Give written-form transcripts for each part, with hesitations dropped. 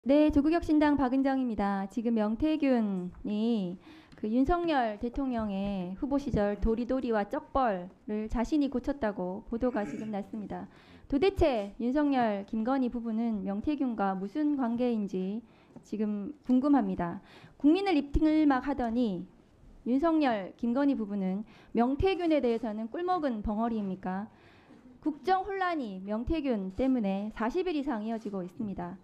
네, 조국혁신당 박은정입니다. 지금 명태균이 그 윤석열 대통령의 후보 시절 도리도리와 쩍벌을 자신이 고쳤다고 보도가 지금 났습니다. 도대체 윤석열, 김건희 부부는 명태균과 무슨 관계인지 지금 궁금합니다. 국민을 입틀막 하더니 윤석열, 김건희 부부는 명태균에 대해서는 꿀먹은 벙어리입니까? 국정 혼란이 명태균 때문에 40일 이상 이어지고 있습니다.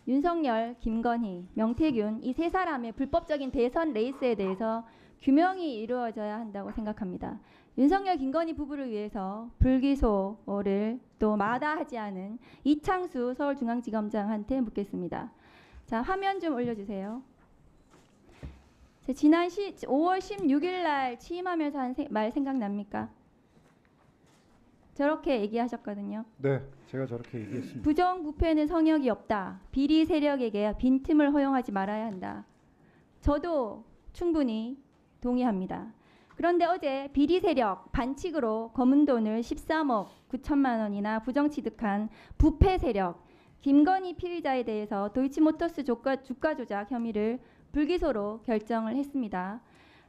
윤석열, 김건희, 명태균 이 세 사람의 불법적인 대선 레이스에 대해서 규명이 이루어져야 한다고 생각합니다. 윤석열, 김건희 부부를 위해서 불기소를 또 마다하지 않은 이창수 서울중앙지검장한테 묻겠습니다. 자, 화면 좀 올려주세요. 지난 5월 16일 날 취임하면서 한 말 생각납니까? 저렇게 얘기하셨거든요. 네, 제가 저렇게 얘기했습니다. 부정부패는 성역이 없다. 비리 세력에게 빈틈을 허용하지 말아야 한다. 저도 충분히 동의합니다. 그런데 어제 비리 세력 반칙으로 검은 돈을 13억 9천만 원이나 부정 취득한 부패 세력 김건희 피의자에 대해서 도이치모터스 주가 조작 혐의를 불기소로 결정을 했습니다.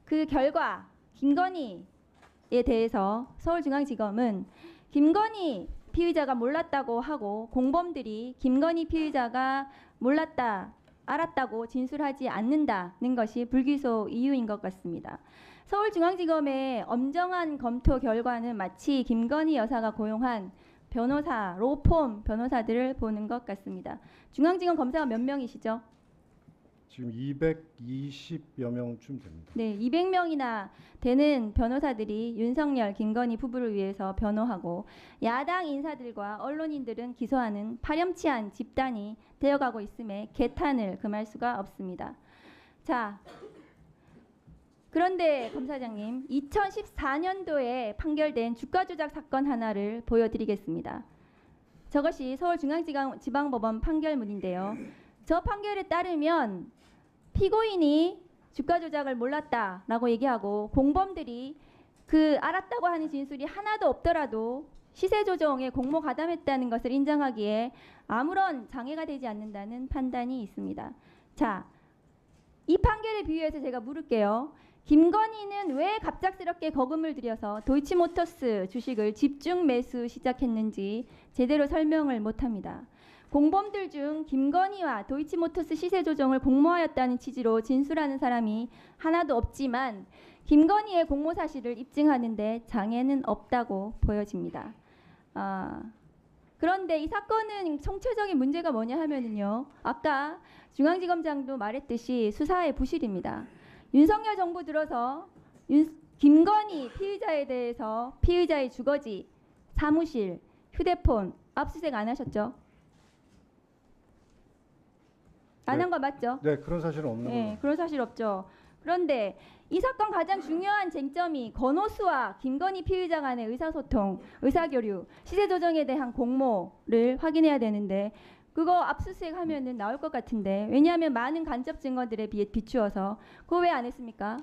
그 결과 김건희에 대해서 서울중앙지검은 김건희 피의자가 몰랐다고 하고 공범들이 김건희 피의자가 몰랐다, 알았다고 진술하지 않는다는 것이 불기소 이유인 것 같습니다. 서울중앙지검의 엄정한 검토 결과는 마치 김건희 여사가 고용한 변호사, 로펌 변호사들을 보는 것 같습니다. 중앙지검 검사가 몇 명이시죠? 지금 220여 명쯤 됩니다. 네, 200명이나 되는 변호사들이 윤석열, 김건희 부부를 위해서 변호하고 야당 인사들과 언론인들은 기소하는 파렴치한 집단이 되어가고 있음에 개탄을 금할 수가 없습니다. 자, 그런데 검사장님, 2014년도에 판결된 주가조작 사건 하나를 보여드리겠습니다. 저것이 서울중앙지방법원 판결문인데요. 저 판결에 따르면 피고인이 주가 조작을 몰랐다라고 얘기하고 공범들이 그 알았다고 하는 진술이 하나도 없더라도 시세 조정에 공모 가담했다는 것을 인정하기에 아무런 장애가 되지 않는다는 판단이 있습니다. 자, 이 판결에 비유해서 제가 물을게요. 김건희는 왜 갑작스럽게 거금을 들여서 도이치모터스 주식을 집중 매수 시작했는지 제대로 설명을 못합니다. 공범들 중 김건희와 도이치모터스 시세 조정을 공모하였다는 취지로 진술하는 사람이 하나도 없지만 김건희의 공모 사실을 입증하는데 장애는 없다고 보여집니다. 그런데 이 사건은 총체적인 문제가 뭐냐 하면은요. 아까 중앙지검장도 말했듯이 수사의 부실입니다. 윤석열 정부 들어서 김건희 피의자에 대해서 피의자의 주거지, 사무실, 휴대폰 압수수색 안 하셨죠? 안 한 거 맞죠? 네, 그런 사실은 없는 네, 걸로. 그런 사실 없죠. 그런데 이 사건 가장 중요한 쟁점이 권오수와 김건희 피의자 간의 의사소통, 의사교류, 시세 조정에 대한 공모를 확인해야 되는데 그거 압수수색하면은 나올 것 같은데 왜냐하면 많은 간접 증거들에 비추어서 그거 왜 안 했습니까?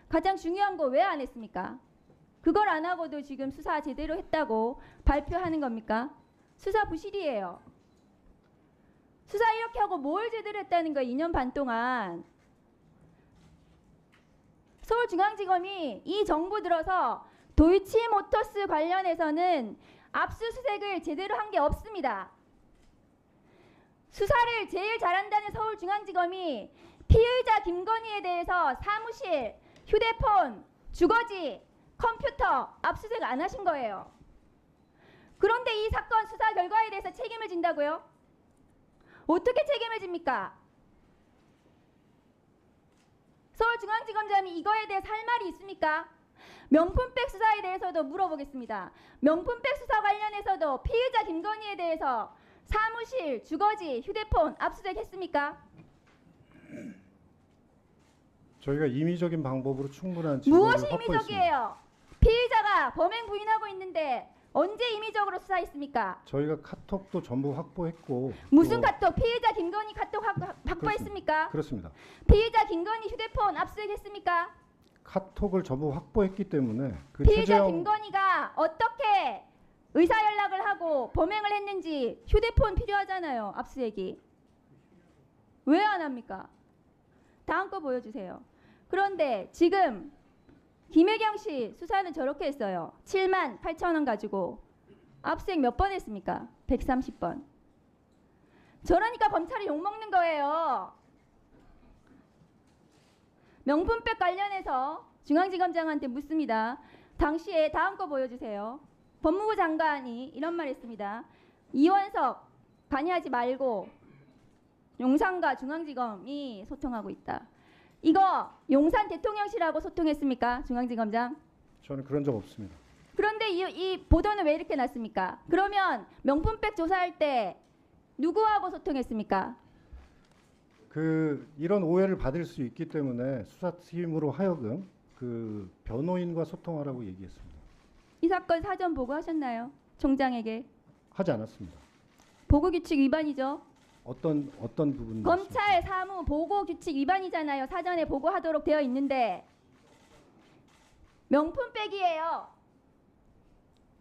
가장 중요한 거 왜 안 했습니까? 그걸 안 하고도 지금 수사 제대로 했다고 발표하는 겁니까? 수사 부실이에요. 수사 이렇게 하고 뭘 제대로 했다는 거예요. 2년 반 동안. 서울중앙지검이 이 정부 들어서 도이치모터스 관련해서는 압수수색을 제대로 한 게 없습니다. 수사를 제일 잘한다는 서울중앙지검이 피의자 김건희에 대해서 사무실, 휴대폰, 주거지, 컴퓨터 압수수색 안 하신 거예요. 그런데 이 사건 수사 결과에 대해서 책임을 진다고요? 어떻게 책임을 집니까? 서울중앙지검장이 이거에 대해서 할 말이 있습니까? 명품백 수사에 대해서도 물어보겠습니다. 명품백 수사 관련해서도 피의자 김건희에 대해서 사무실, 주거지, 휴대폰 압수수색했습니까? 저희가 임의적인 방법으로 충분한 증거를 무엇이 확보했습니다. 임의적이에요? 피의자가 범행 부인하고 있는데 언제 임의적으로 수사했습니까? 저희가 카톡도 전부 확보했고. 무슨 카톡? 피의자 김건희 카톡 확보했습니까? 그렇습니다. 피의자 김건희 휴대폰 압수수색했습니까? 카톡을 전부 확보했기 때문에 그 피의자 김건희가 어떻게 의사 연락을 하고 범행을 했는지 휴대폰 필요하잖아요. 압수수색이. 왜 안 합니까? 다음 거 보여주세요. 그런데 지금 김혜경 씨 수사는 저렇게 했어요. 7만 8천 원 가지고 압수수색 몇 번 했습니까? 130번. 저러니까 검찰이 욕먹는 거예요. 명품백 관련해서 중앙지검장한테 묻습니다. 당시에 다음 거 보여주세요. 법무부 장관이 이런 말 했습니다. 이원석 관여하지 말고 용산과 중앙지검이 소통하고 있다. 이거 용산 대통령실하고 소통했습니까? 중앙지검장? 저는 그런 적 없습니다. 그런데 이 보도는 왜 이렇게 났습니까? 그러면 명품백 조사할 때 누구하고 소통했습니까? 이런 오해를 받을 수 있기 때문에 수사팀으로 하여금 변호인과 소통하라고 얘기했습니다. 이 사건 사전 보고하셨나요? 총장에게. 하지 않았습니다. 보고규칙 위반이죠. 어떤 부분? 검찰 사무 보고규칙 위반이잖아요. 사전에 보고하도록 되어 있는데 명품백이에요.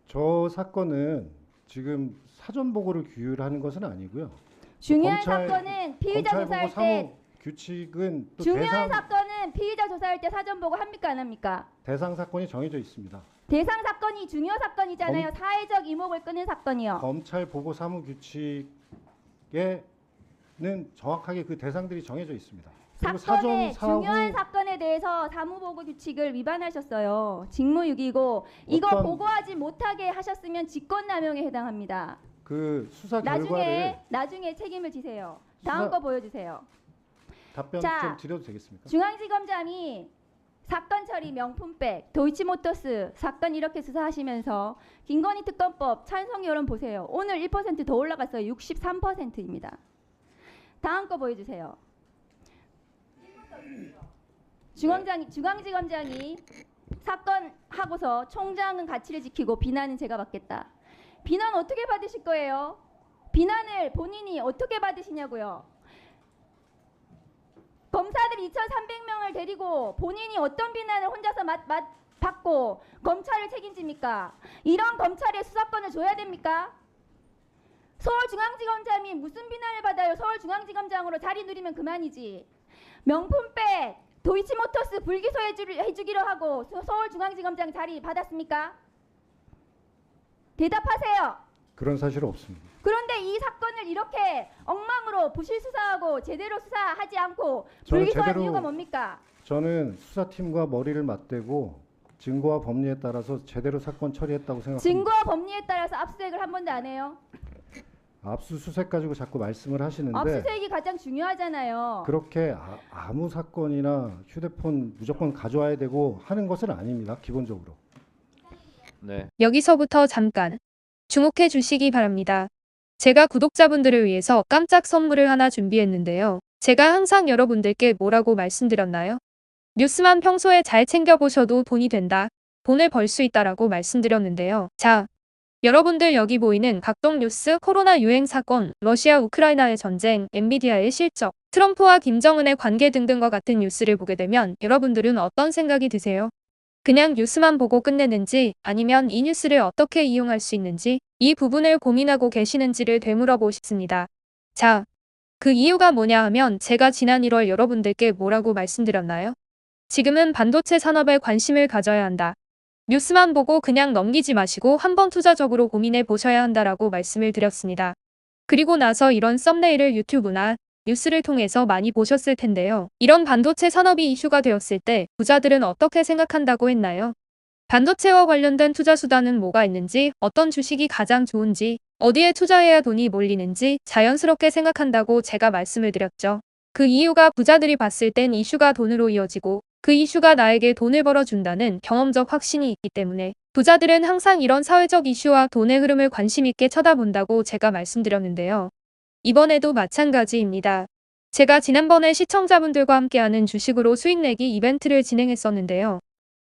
저 사건은 지금 사전 보고를 규율하는 것은 아니고요. 중요한 검찰- 사건은 피의자 검찰 조사할 보고 때 사무 규칙은 또 중요한 사건은 피의자 조사할 때 사전 보고 합니까 안 합니까? 대상 사건이 정해져 있습니다. 대상 사건이 중요 사건이잖아요. 사회적 이목을 끄는 사건이요. 검찰 보고 사무 규칙에는 정확하게 그 대상들이 정해져 있습니다. 그리고 사건의 사후 중요한 사건에 대해서 사무보고 규칙을 위반하셨어요. 직무유기고 이거 어떤- 보고하지 못하게 하셨으면 직권남용에 해당합니다. 그 수사 결과를 나중에 책임을 지세요. 다음 수사- 거 보여주세요. 답변 자, 좀 드려도 되겠습니까? 중앙지검장이 사건 처리 명품백, 도이치모터스 사건 이렇게 수사하시면서 김건희 특검법 찬성 여론 보세요. 오늘 1% 더 올라갔어요. 63%입니다. 다음 거 보여주세요. 중앙지검장이 사건 하고서 총장은 가치를 지키고 비난은 제가 받겠다. 비난 어떻게 받으실 거예요? 비난을 본인이 어떻게 받으시냐고요? 검사들 2,300명을 데리고 본인이 어떤 비난을 혼자서 받고 검찰을 책임집니까? 이런 검찰에 수사권을 줘야 됩니까? 서울중앙지검장이 무슨 비난을 받아요? 서울중앙지검장으로 자리 누리면 그만이지. 명품백 도이치모터스 불기소 해주기로 하고 서울중앙지검장 자리 받았습니까? 대답하세요. 그런 사실은 없습니다. 그런데 이 사건을 이렇게 엉망으로 부실 수사하고 제대로 수사하지 않고 저는 불기소한 제대로- 이유가 뭡니까? 저는 수사팀과 머리를 맞대고 증거와 법리에 따라서 제대로 사건 처리했다고 생각합니다. 증거와 법리에 따라서 압수수색을 한 번도 안 해요. 압수수색 가지고 자꾸 말씀을 하시는데 압수수색이 가장 중요하잖아요. 그렇게 아무 사건이나 휴대폰 무조건 가져와야 되고 하는 것은 아닙니다. 기본적으로. 네. 여기서부터 잠깐 주목해 주시기 바랍니다. 제가 구독자분들을 위해서 깜짝 선물을 하나 준비했는데요. 제가 항상 여러분들께 뭐라고 말씀드렸나요? 뉴스만 평소에 잘 챙겨보셔도 돈이 된다. 돈을 벌 수 있다라고 말씀드렸는데요. 자, 여러분들 여기 보이는 각종 뉴스, 코로나 유행 사건, 러시아 우크라이나의 전쟁, 엔비디아의 실적, 트럼프와 김정은의 관계 등등과 같은 뉴스를 보게 되면 여러분들은 어떤 생각이 드세요? 그냥 뉴스만 보고 끝내는지 아니면 이 뉴스를 어떻게 이용할 수 있는지 이 부분을 고민하고 계시는지를 되물어보고 싶습니다. 자, 그 이유가 뭐냐 하면 제가 지난 1월 여러분들께 뭐라고 말씀드렸나요? 지금은 반도체 산업에 관심을 가져야 한다. 뉴스만 보고 그냥 넘기지 마시고 한번 투자적으로 고민해 보셔야 한다라고 말씀을 드렸습니다. 그리고 나서 이런 썸네일을 유튜브나 뉴스를 통해서 많이 보셨을 텐데요. 이런 반도체 산업이 이슈가 되었을 때 부자들은 어떻게 생각한다고 했나요? 반도체와 관련된 투자 수단은 뭐가 있는지, 어떤 주식이 가장 좋은지, 어디에 투자해야 돈이 몰리는지 자연스럽게 생각한다고 제가 말씀을 드렸죠. 그 이유가 부자들이 봤을 땐 이슈가 돈으로 이어지고 그 이슈가 나에게 돈을 벌어준다는 경험적 확신이 있기 때문에 부자들은 항상 이런 사회적 이슈와 돈의 흐름을 관심 있게 쳐다본다고 제가 말씀드렸는데요. 이번에도 마찬가지입니다. 제가 지난번에 시청자분들과 함께하는 주식으로 수익 내기 이벤트를 진행했었는데요.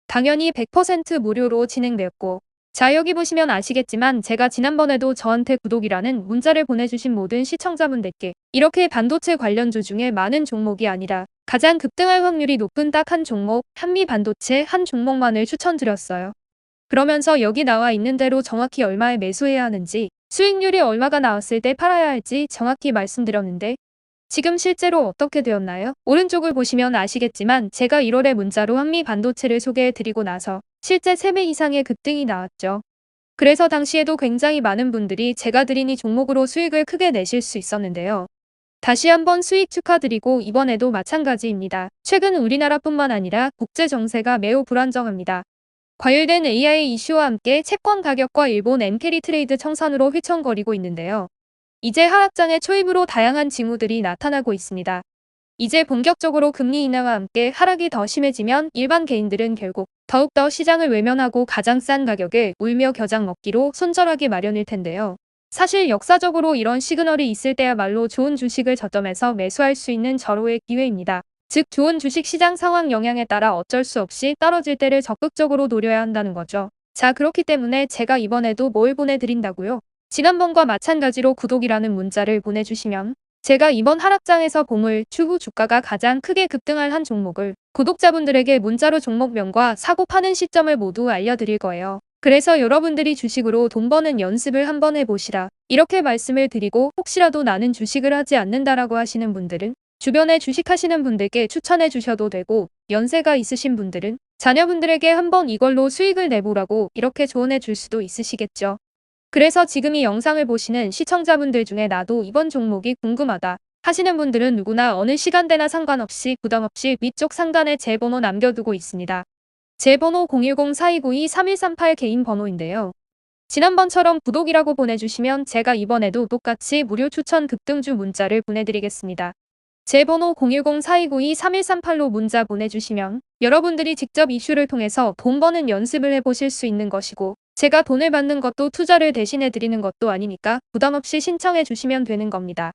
당연히 100% 무료로 진행되었고, 자 여기 보시면 아시겠지만 제가 지난번에도 저한테 구독이라는 문자를 보내주신 모든 시청자분들께 이렇게 반도체 관련주 중에 많은 종목이 아니라 가장 급등할 확률이 높은 딱 한 종목, 한미반도체 한 종목만을 추천드렸어요. 그러면서 여기 나와 있는 대로 정확히 얼마에 매수해야 하는지, 수익률이 얼마가 나왔을 때 팔아야 할지 정확히 말씀드렸는데 지금 실제로 어떻게 되었나요? 오른쪽을 보시면 아시겠지만 제가 1월에 문자로 한미 반도체를 소개해드리고 나서 실제 3배 이상의 급등이 나왔죠. 그래서 당시에도 굉장히 많은 분들이 제가 드린 이 종목으로 수익을 크게 내실 수 있었는데요. 다시 한번 수익 축하드리고 이번에도 마찬가지입니다. 최근 우리나라뿐만 아니라 국제 정세가 매우 불안정합니다. 과열된 AI 이슈와 함께 채권 가격과 일본 엔캐리 트레이드 청산으로 휘청거리고 있는데요. 이제 하락장의 초입으로 다양한 징후들이 나타나고 있습니다. 이제 본격적으로 금리 인하와 함께 하락이 더 심해지면 일반 개인들은 결국 더욱더 시장을 외면하고 가장 싼 가격에 울며 겨장 먹기로 손절하기 마련일 텐데요. 사실 역사적으로 이런 시그널이 있을 때야말로 좋은 주식을 저점에서 매수할 수 있는 절호의 기회입니다. 즉 좋은 주식 시장 상황 영향에 따라 어쩔 수 없이 떨어질 때를 적극적으로 노려야 한다는 거죠. 자, 그렇기 때문에 제가 이번에도 뭘 보내드린다고요? 지난번과 마찬가지로 구독이라는 문자를 보내주시면 제가 이번 하락장에서 보물, 추후 주가가 가장 크게 급등할 한 종목을 구독자분들에게 문자로 종목명과 사고 파는 시점을 모두 알려드릴 거예요. 그래서 여러분들이 주식으로 돈 버는 연습을 한번 해보시라. 이렇게 말씀을 드리고 혹시라도 나는 주식을 하지 않는다라고 하시는 분들은 주변에 주식하시는 분들께 추천해 주셔도 되고 연세가 있으신 분들은 자녀분들에게 한번 이걸로 수익을 내보라고 이렇게 조언해 줄 수도 있으시겠죠. 그래서 지금 이 영상을 보시는 시청자분들 중에 나도 이번 종목이 궁금하다 하시는 분들은 누구나 어느 시간대나 상관없이 부담없이 위쪽 상단에 제 번호 남겨두고 있습니다. 제 번호 010-4292-3138 개인 번호인데요. 지난번처럼 구독이라고 보내주시면 제가 이번에도 똑같이 무료 추천 급등주 문자를 보내드리겠습니다. 제 번호 010-4292-3138로 문자 보내주시면 여러분들이 직접 이슈를 통해서 돈 버는 연습을 해보실 수 있는 것이고 제가 돈을 받는 것도 투자를 대신해 드리는 것도 아니니까 부담없이 신청해 주시면 되는 겁니다.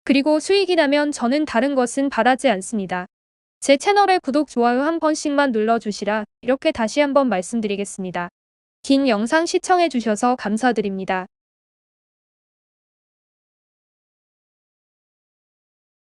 그리고 수익이 나면 저는 다른 것은 바라지 않습니다. 제 채널에 구독, 좋아요 한 번씩만 눌러주시라 이렇게 다시 한번 말씀드리겠습니다. 긴 영상 시청해 주셔서 감사드립니다.